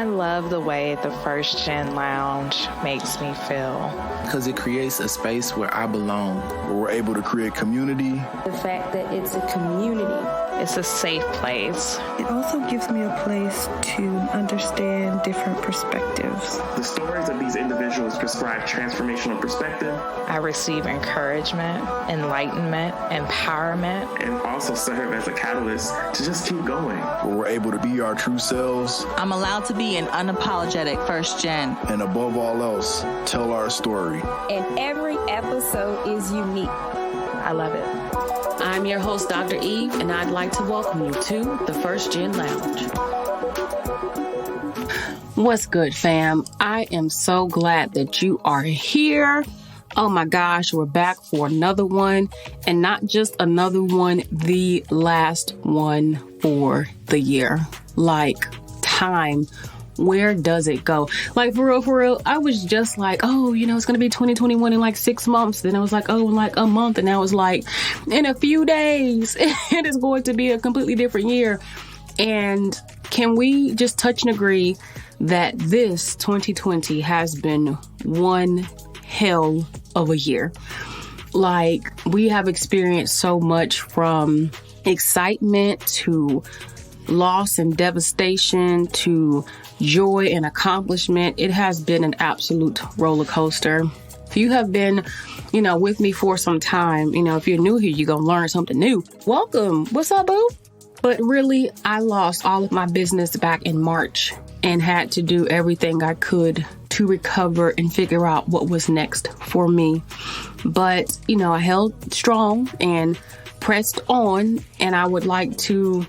I love the way the First Gen Lounge makes me feel. Because it creates a space where I belong, where we're able to create community. The fact that it's a community. It's a safe place. It also gives me a place to understand different perspectives. The stories of these individuals prescribe transformational perspective. I receive encouragement, enlightenment, empowerment. And also serve as a catalyst to just keep going. Where we're able to be our true selves. I'm allowed to be an unapologetic first gen. And above all else, tell our story. And every episode is unique. I love it. I'm your host, Dr. Eve, and I'd like to welcome you to the First Gen Lounge. What's good, fam? I am so glad that you are here. Oh my gosh, we're back for another one, and not just another one, the last one for the year. Like, time. Where does it go? Like, for real, I was just like, oh, it's going to be 2021 in like 6 months. Then I was like, oh, in like a month. And now it's like, in a few days, it is going to be a completely different year. And can we just touch and agree that this 2020 has been one hell of a year? Like, we have experienced so much, from excitement to loss and devastation to joy and accomplishment. It has been an absolute roller coaster. If you have been, with me for some time, if you're new here, you're going to learn something new. Welcome. What's up, boo? But really, I lost all of my business back in March and had to do everything I could to recover and figure out what was next for me. But, I held strong and pressed on, and I would like to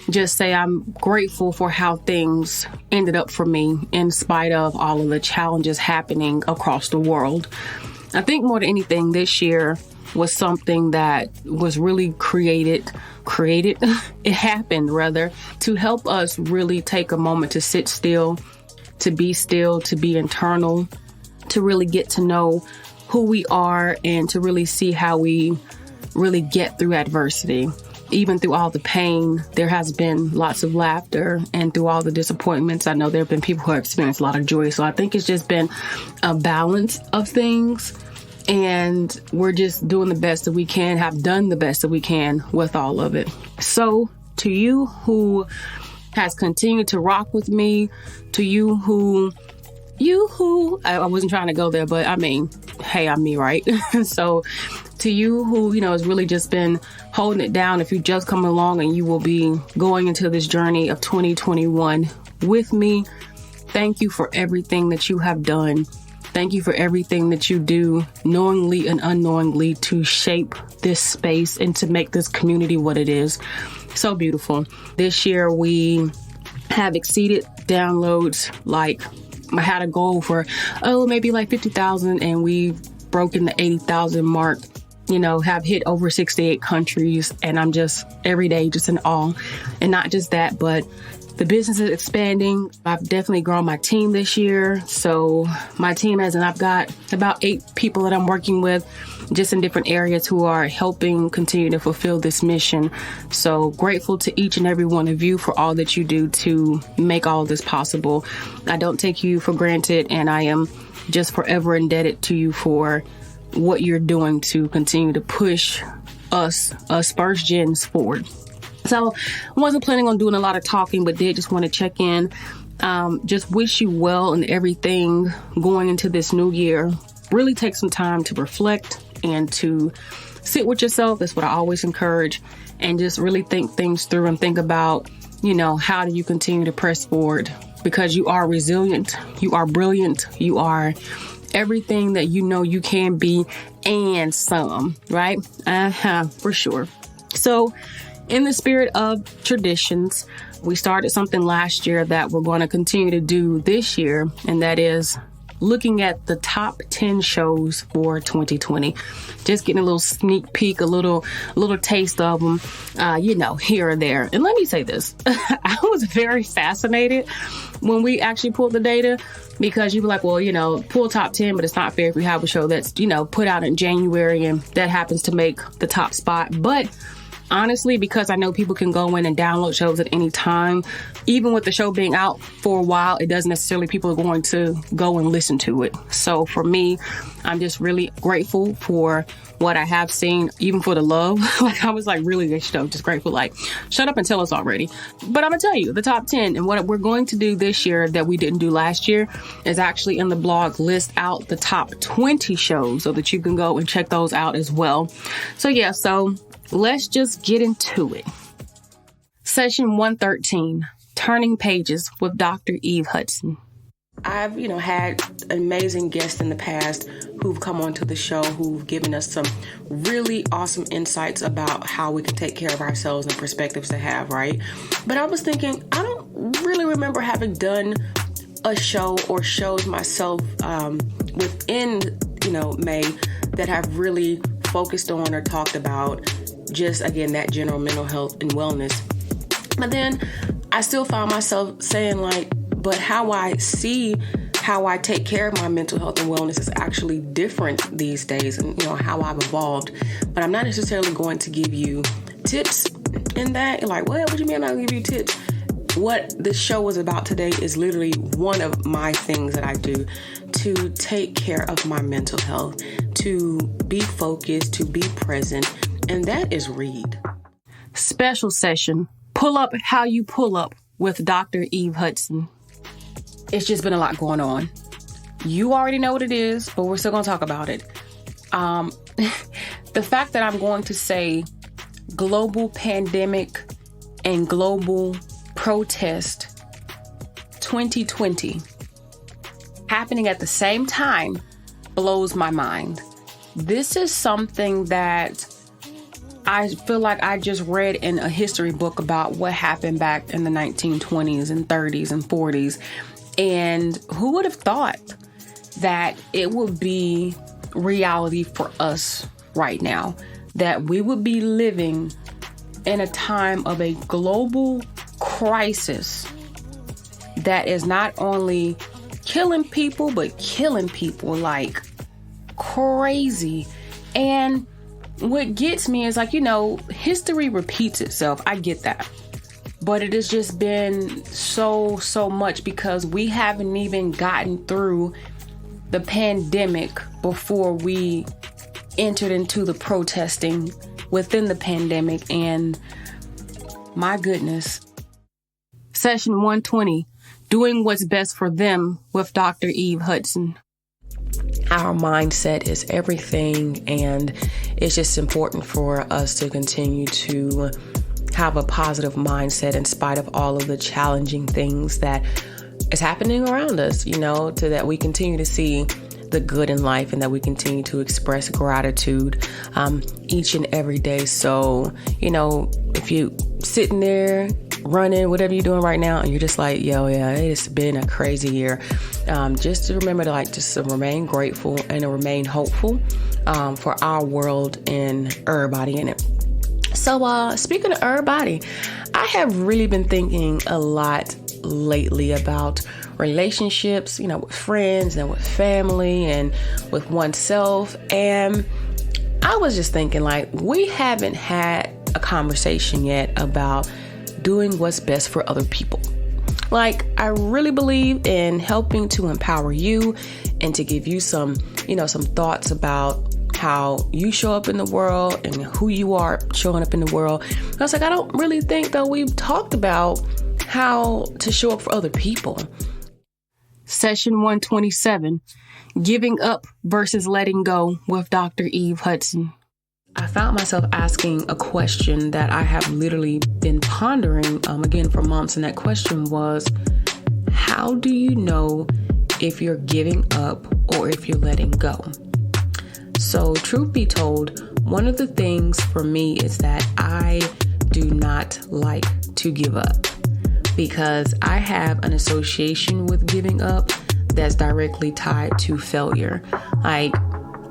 just say I'm grateful for how things ended up for me in spite of all of the challenges happening across the world. I think more than anything, this year was something that was really created, it happened rather, to help us really take a moment to sit still, to be internal, to really get to know who we are and to really see how we really get through adversity. Even through all the pain, there has been lots of laughter, and through all the disappointments, I know there have been people who have experienced a lot of joy. So I think it's just been a balance of things, and we're just doing the best that we can, have done the best that we can with all of it. So to you who has continued to rock with me, to you who, I wasn't trying to go there, but I mean, hey, I'm me, right? So to you who, has really just been holding it down, if you just come along and you will be going into this journey of 2021 with me, thank you for everything that you have done. Thank you for everything that you do, knowingly and unknowingly, to shape this space and to make this community what it is. So beautiful. This year we have exceeded downloads. Like, I had a goal for, maybe like 50,000, and we've broken the 80,000 mark. Have hit over 68 countries, and I'm just every day just in awe. And not just that, but the business is expanding. I've definitely grown my team this year. So my team I've got about 8 people that I'm working with just in different areas who are helping continue to fulfill this mission. So grateful to each and every one of you for all that you do to make all of this possible. I don't take you for granted, and I am just forever indebted to you for what you're doing to continue to push us first gens forward. So I wasn't planning on doing a lot of talking, but did just want to check in. Just wish you well and everything going into this new year. Really take some time to reflect and to sit with yourself. That's what I always encourage. And just really think things through and think about, how do you continue to press forward? Because you are resilient, you are brilliant, you are everything that you can be and some, right? For sure. So in the spirit of traditions, we started something last year that we're going to continue to do this year, and that is looking at the top 10 shows for 2020. Just getting a little sneak peek, a little taste of them, here or there. And let me say this, I was very fascinated when we actually pulled the data, because you were like, well, pull top 10, but it's not fair if you have a show that's, put out in January and that happens to make the top spot. But honestly, because I know people can go in and download shows at any time, even with the show being out for a while, it doesn't necessarily people are going to go and listen to it. So for me, I'm just really grateful for what I have seen, even for the love. Like, I was like, really, just grateful. Like, shut up and tell us already. But I'm gonna tell you the top 10, and what we're going to do this year that we didn't do last year is actually in the blog list out the top 20 shows so that you can go and check those out as well. So let's just get into it. Session 113, Turning Pages with Dr. Eve Hudson. I've, had amazing guests in the past who've come onto the show who've given us some really awesome insights about how we can take care of ourselves and perspectives to have, right? But I was thinking, I don't really remember having done a show or shows myself within, May that have really focused on or talked about just, again, that general mental health and wellness. But then I still found myself saying, like, but how I take care of my mental health and wellness is actually different these days, and how I've evolved. But I'm not necessarily going to give you tips in that. You're like, what do you mean I'm not going to give you tips? What the show is about today is literally one of my things that I do to take care of my mental health, to be focused, to be present, and that is read. Special session, Pull Up How You Pull Up with Dr. Eve Hudson. It's just been a lot going on. You already know what it is, but we're still going to talk about it. The fact that I'm going to say global pandemic and global protest 2020 happening at the same time blows my mind. This is something that I feel like I just read in a history book about what happened back in the 1920s and 30s and 40s. And who would have thought that it would be reality for us right now, that we would be living in a time of a global crisis that is not only killing people, but killing people like crazy. And what gets me is like, history repeats itself. I get that. But it has just been so much because we haven't even gotten through the pandemic before we entered into the protesting within the pandemic. And my goodness. Session 120, Doing What's Best for Them with Dr. Eve Hudson. Our mindset is everything, and it's just important for us to continue to have a positive mindset in spite of all of the challenging things that is happening around us, so that we continue to see the good in life and that we continue to express gratitude each and every day. So, if you sitting there running, whatever you're doing right now, and you're just like, it's been a crazy year, just to remember to remain grateful and to remain hopeful for our world and everybody in it. So speaking of everybody, I have really been thinking a lot lately about relationships, with friends and with family and with oneself. And I was just thinking, we haven't had a conversation yet about doing what's best for other people. I really believe in helping to empower you and to give you some thoughts about how you show up in the world and who you are showing up in the world. I was like, I don't really think that we've talked about how to show up for other people. Session 127, Giving Up versus Letting Go with Dr. Eve Hudson. I found myself asking a question that I have literally been pondering again for months. And that question was, how do you know if you're giving up or if you're letting go? So truth be told, one of the things for me is that I do not like to give up because I have an association with giving up that's directly tied to failure. I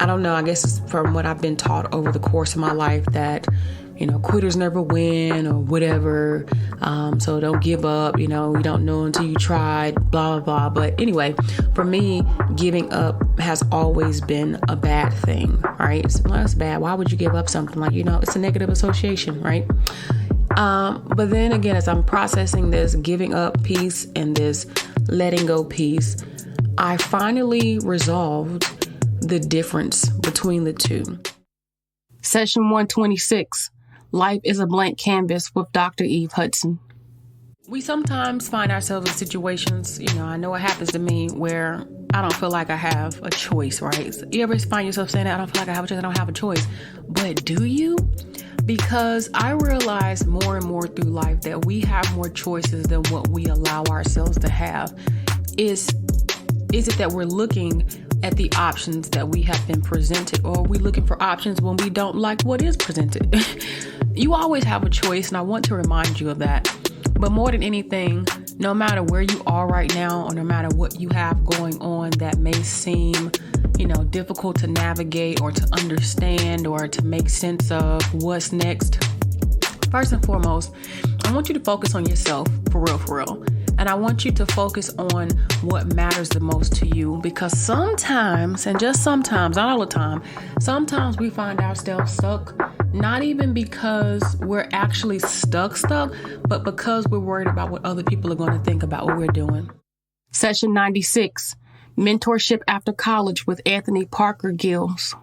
don't know, I guess it's from what I've been taught over the course of my life that, quitters never win or whatever. So don't give up, you don't know until you tried, blah, blah, blah. But anyway, for me, giving up has always been a bad thing, right? It's bad. Why would you give up something? It's a negative association, right? But then again, as I'm processing this giving up piece and this letting go piece, I finally resolved the difference between the two. Session 126, Life is a Blank Canvas with Dr. Eve Hudson. We sometimes find ourselves in situations, I know it happens to me, where I don't feel like I have a choice, right? You ever find yourself saying that, I don't feel like I have a choice, I don't have a choice. But do you? Because I realize more and more through life that we have more choices than what we allow ourselves to have. Is it that we're looking at the options that we have been presented, or are we looking for options when we don't like what is presented? You always have a choice, and I want to remind you of that. But more than anything, no matter where you are right now, or no matter what you have going on that may seem, difficult to navigate or to understand or to make sense of what's next, first and foremost, I want you to focus on yourself, for real. And I want you to focus on what matters the most to you, because sometimes, and just sometimes, not all the time, sometimes we find ourselves stuck, not even because we're actually stuck, but because we're worried about what other people are going to think about what we're doing. Session 96, Mentorship After College with Anthony Parker Gills.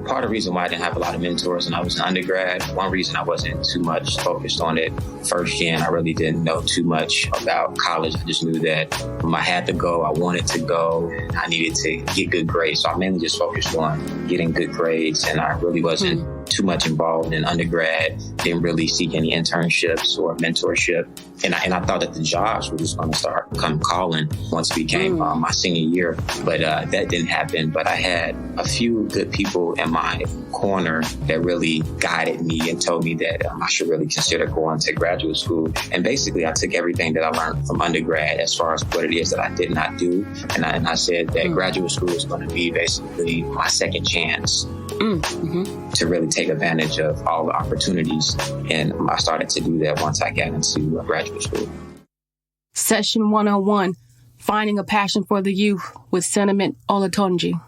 Part of the reason why I didn't have a lot of mentors when I was an undergrad, one reason I wasn't too much focused on it first gen, I really didn't know too much about college. I just knew that when I had to go, I wanted to go, and I needed to get good grades. So I mainly just focused on getting good grades, and I really wasn't too much involved in undergrad, didn't really seek any internships or mentorship. And I thought that the jobs were just going to come calling once it became my senior year. But that didn't happen. But I had a few good people in my corner that really guided me and told me that I should really consider going to graduate school. And basically, I took everything that I learned from undergrad as far as what it is that I did not do. And I said that graduate school is going to be basically my second chance to really take advantage of all the opportunities. And I started to do that once I got into graduate school. Session 101, Finding a Passion for the Youth with Sentiment Olatunji.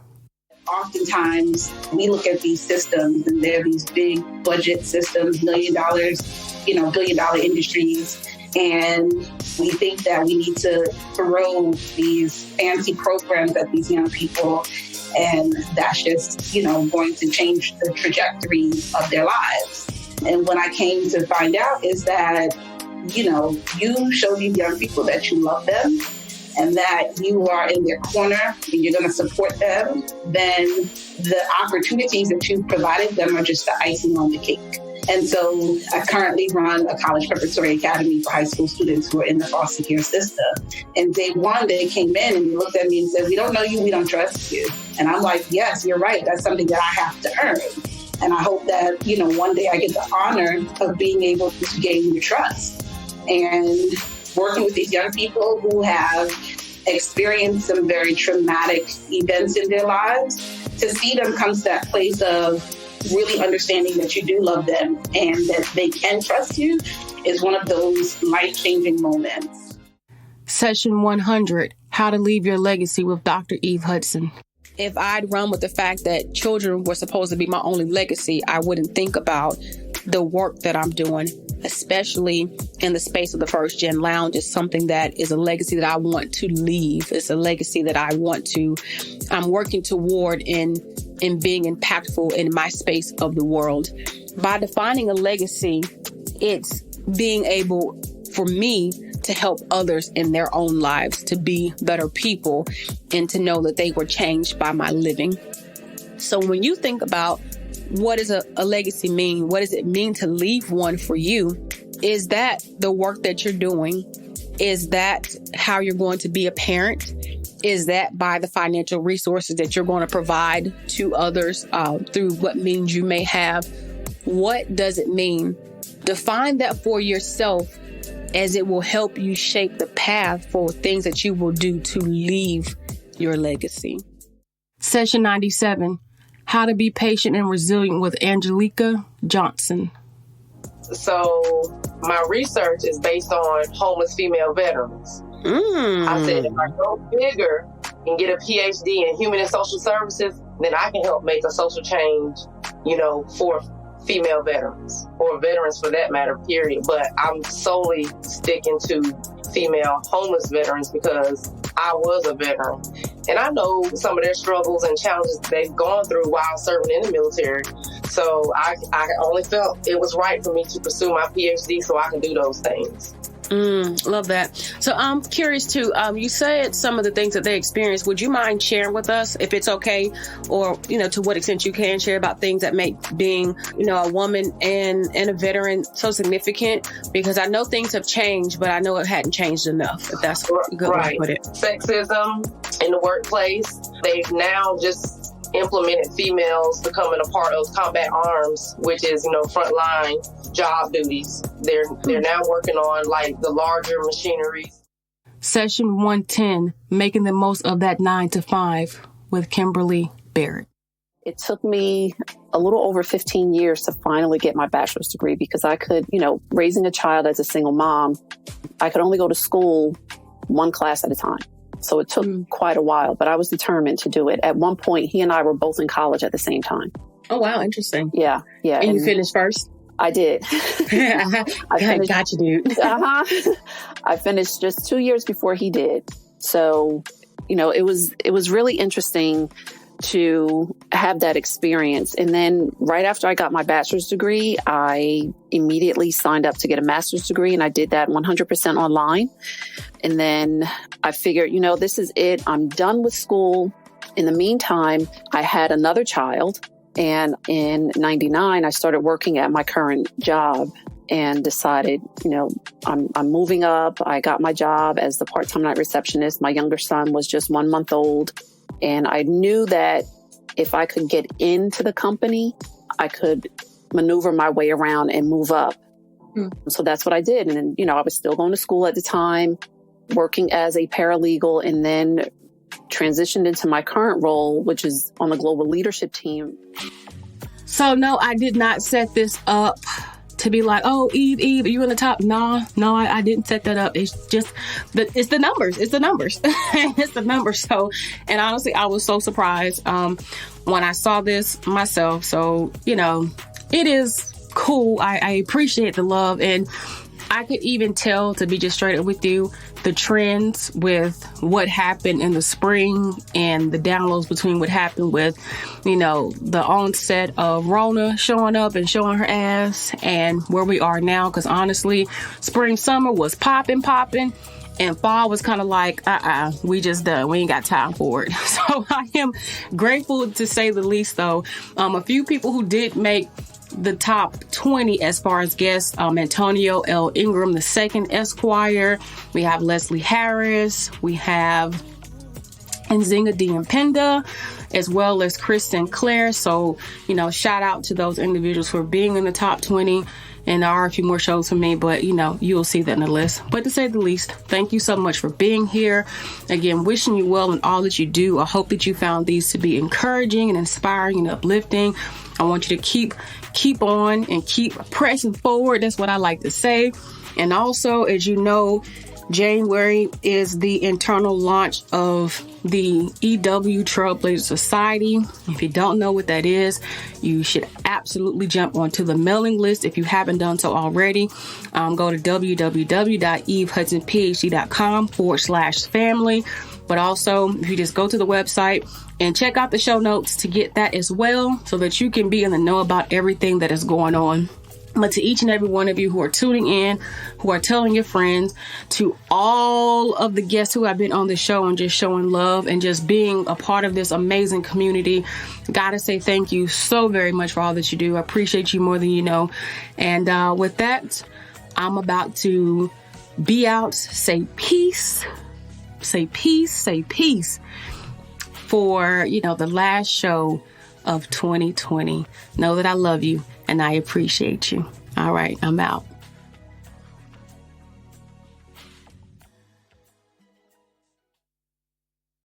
Oftentimes, we look at these systems and they're these big budget systems, $1 billion, billion-dollar industries. And we think that we need to throw these fancy programs at these young people, and that's just, going to change the trajectory of their lives. And what I came to find out is that, you show these young people that you love them and that you are in their corner and you're going to support them, then the opportunities that you've provided them are just the icing on the cake. And so I currently run a college preparatory academy for high school students who are in the foster care system. And day one, they came in and they looked at me and said, "We don't know you, we don't trust you." And I'm like, yes, you're right. That's something that I have to earn. And I hope that, one day I get the honor of being able to gain your trust. And working with these young people who have experienced some very traumatic events in their lives, to see them come to that place of really understanding that you do love them and that they can trust you is one of those life-changing moments. Session 100, How to Leave Your Legacy with Dr. Eve Hudson. If I'd run with the fact that children were supposed to be my only legacy, I wouldn't think about the work that I'm doing, especially in the space of the First Gen Lounge. Is something that is a legacy that I want to leave. It's a legacy that I'm working toward in being impactful in my space of the world. By defining a legacy, it's being able for me to help others in their own lives to be better people and to know that they were changed by my living. So when you think about what does a legacy mean? What does it mean to leave one for you? Is that the work that you're doing? Is that how you're going to be a parent? Is that by the financial resources that you're going to provide to others through what means you may have? What does it mean? Define that for yourself, as it will help you shape the path for things that you will do to leave your legacy. Session 97, How to Be Patient and Resilient with Angelica Johnson. So my research is based on homeless female veterans. I said, if I go bigger and get a PhD in human and social services, then I can help make a social change, for female veterans, or veterans for that matter, period. But I'm solely sticking to female homeless veterans because I was a veteran. And I know some of their struggles and challenges they've gone through while serving in the military. So I only felt it was right for me to pursue my PhD so I can do those things. Love that. So I'm curious too, you said some of the things that they experienced. Would you mind sharing with us, if it's okay, or, to what extent you can share about things that make being, a woman and a veteran so significant? Because I know things have changed, but I know it hadn't changed enough, if that's a good way to put it. Sexism in the workplace. They've now just implemented females becoming a part of combat arms, which is, frontline job duties. They're now working on like the larger machinery. Session 110, making the most of that 9 to 5 with Kimberly Barrett. It took me a little over 15 years to finally get my bachelor's degree because I could, raising a child as a single mom, I could only go to school one class at a time. So it took quite a while, but I was determined to do it. At one point, he and I were both in college at the same time. Oh, wow. Interesting. Yeah. And you finished first? I did. I got you, dude. I finished just 2 years before he did. So, it was really interesting to have that experience. And then right after I got my bachelor's degree, I immediately signed up to get a master's degree, and I did that 100% online. And then I figured, this is it. I'm done with school. In the meantime, I had another child. And in 99, I started working at my current job and decided, I'm moving up. I got my job as the part-time night receptionist. My younger son was just 1 month old. And I knew that if I could get into the company, I could maneuver my way around and move up. So that's what I did. And then, I was still going to school at the time, working as a paralegal, and then transitioned into my current role, which is on the global leadership team. So no, I did not set this up to be like, oh, Eve, are you in the top? No, I didn't set that up. It's just, it's the numbers. It's the numbers. It's the numbers. So, and honestly, I was so surprised when I saw this myself. So, it is cool. I appreciate the love. And I could even tell, to be just straight up with you, the trends with what happened in the spring and the downloads between what happened with, the onset of Rona showing up and showing her ass and where we are now. Because honestly, spring, summer was popping. And fall was kind of like, we just done. We ain't got time for it. So I am grateful, to say the least, though. A few people who did make the top 20 as far as guests, Antonio L. Ingram II, Esquire. We have Leslie Harris. We have Nzinga Diempenda, as well as Kristen Clare. So, shout out to those individuals for being in the top 20. And there are a few more shows for me, but you'll see that in the list. But to say the least, thank you so much for being here. Again, wishing you well in all that you do. I hope that you found these to be encouraging and inspiring and uplifting. I want you to keep on and keep pressing forward. That's what I like to say. And also, as you know, January is the internal launch of the EW Trailblazer Society. If you don't know what that is, you should absolutely jump onto the mailing list if you haven't done so already. Go to www.evehudsonphd.com/family. But also, if you just go to the website and check out the show notes to get that as well, so that you can be in the know about everything that is going on. But to each and every one of you who are tuning in, who are telling your friends, to all of the guests who have been on the show and just showing love and just being a part of this amazing community, gotta say thank you so very much for all that you do. I appreciate you more than you know. And with that, I'm about to be out. Say peace. Say peace. Say peace for, the last show of 2020. Know that I love you and I appreciate you. All right, I'm out.